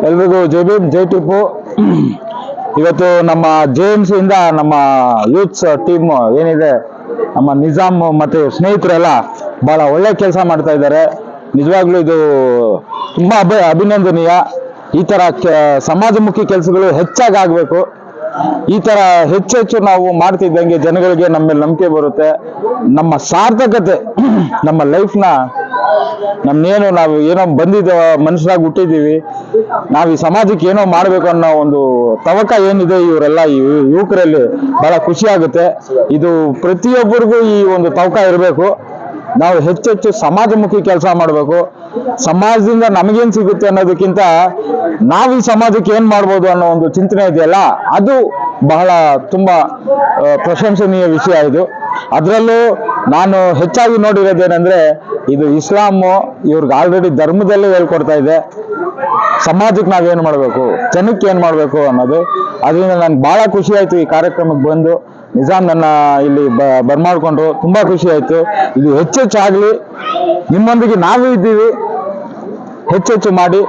ಎಲ್ರಿಗೂ ಜೈ ಭೀಮ್ ಜೈ ಟಿಪ್ಪು. ಇವತ್ತು ನಮ್ಮ JMC ಇಂದ ನಮ್ಮ ಯೂತ್ಸ್ ಟೀಮ್ ಏನಿದೆ, ನಮ್ಮ ನಿಜಾಮ್ ಮತ್ತೆ ಸ್ನೇಹಿತರೆಲ್ಲ ಬಹಳ ಒಳ್ಳೆ ಕೆಲಸ ಮಾಡ್ತಾ ಇದ್ದಾರೆ. ನಿಜವಾಗ್ಲೂ ಇದು ತುಂಬಾ ಅಭಿನಂದನೀಯ. ಈ ತರ ಸಮಾಜಮುಖಿ ಕೆಲಸಗಳು ಹೆಚ್ಚಾಗಿ ಆಗ್ಬೇಕು. ಈ ತರ ಹೆಚ್ಚೆಚ್ಚು ನಾವು ಮಾಡ್ತಿದ್ದಂಗೆ ಜನಗಳಿಗೆ ನಮ್ಮ ಮೇಲೆ ನಂಬಿಕೆ ಬರುತ್ತೆ. ನಮ್ಮ ಸಾರ್ಥಕತೆ, ನಮ್ಮ ಲೈಫ್ನ ನಮ್ನೇನು ನಾವು ಏನೋ ಬಂದಿದ್ದ ಮನುಷ್ಯರಾಗಿ ಹುಟ್ಟಿದ್ದೀವಿ, ನಾವು ಈ ಸಮಾಜಕ್ಕೆ ಏನೋ ಮಾಡ್ಬೇಕು ಅನ್ನೋ ಒಂದು ತವಕ ಏನಿದೆ ಇವರೆಲ್ಲ ಈ ಯುವಕರಲ್ಲಿ ಬಹಳ ಖುಷಿ ಆಗುತ್ತೆ. ಇದು ಪ್ರತಿಯೊಬ್ಬರಿಗೂ ಈ ಒಂದು ತವಕ ಇರಬೇಕು. ನಾವು ಹೆಚ್ಚೆಚ್ಚು ಸಮಾಜಮುಖಿ ಕೆಲಸ ಮಾಡಬೇಕು. ಸಮಾಜದಿಂದ ನಮಗೇನ್ ಸಿಗುತ್ತೆ ಅನ್ನೋದಕ್ಕಿಂತ ನಾವು ಈ ಸಮಾಜಕ್ಕೆ ಏನ್ ಮಾಡ್ಬೋದು ಅನ್ನೋ ಒಂದು ಚಿಂತನೆ ಇದೆಯಲ್ಲ, ಅದು ಬಹಳ ತುಂಬಾ ಪ್ರಶಂಸನೀಯ ವಿಷಯ ಇದು. ಅದರಲ್ಲೂ ನಾನು ಹೆಚ್ಚಾಗಿ ನೋಡಿರೋದೇನೆಂದ್ರೆ, ಇದು ಇಸ್ಲಾಮು ಇವ್ರಿಗೆ ಆಲ್ರೆಡಿ ಧರ್ಮದಲ್ಲೇ ಹೇಳ್ಕೊಡ್ತಾ ಇದೆ ಸಮಾಜಕ್ಕೆ ನಾವೇನು ಮಾಡಬೇಕು, ಜನಕ್ಕೆ ಏನ್ ಮಾಡಬೇಕು ಅನ್ನೋದು. ಅದರಿಂದ ನನ್ಗೆ ಬಹಳ ಖುಷಿ ಆಯ್ತು ಈ ಕಾರ್ಯಕ್ರಮಕ್ಕೆ ಬಂದು. ನಿಜಾಮ್ ನನ್ನ ಇಲ್ಲಿ ಬರ್ಮಾಡ್ಕೊಂಡ್ರು, ತುಂಬಾ ಖುಷಿ ಆಯ್ತು. ಇದು ಹೆಚ್ಚೆಚ್ಚಾಗ್ಲಿ, ನಿಮ್ಮೊಂದಿಗೆ ನಾವು ಇದ್ದೀವಿ, ಹೆಚ್ಚೆಚ್ಚು ಮಾಡಿ.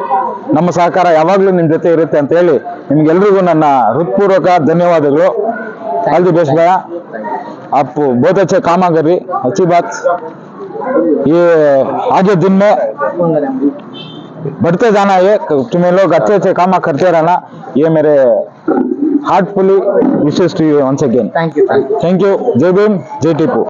ನಮ್ಮ ಸಹಕಾರ ಯಾವಾಗ್ಲೂ ನಿಮ್ ಜೊತೆ ಇರುತ್ತೆ ಅಂತ ಹೇಳಿ ನಿಮ್ಗೆಲ್ರಿಗೂ ನನ್ನ ಹೃತ್ಪೂರ್ವಕ ಧನ್ಯವಾದಗಳು. ಆಲ್ ದಿ ಬೆಸ್ಟ್ ಭಯ. आप बहुत अच्छे काम कर रही, अच्छी बात. ये आगे दिन में बढ़ते जाना है, तुम्हें लोग अच्छे अच्छे काम करते रहना. ये मेरे heartfully wishes to you once again. Thank you. Thank you. जय भीम जय टिप्पू.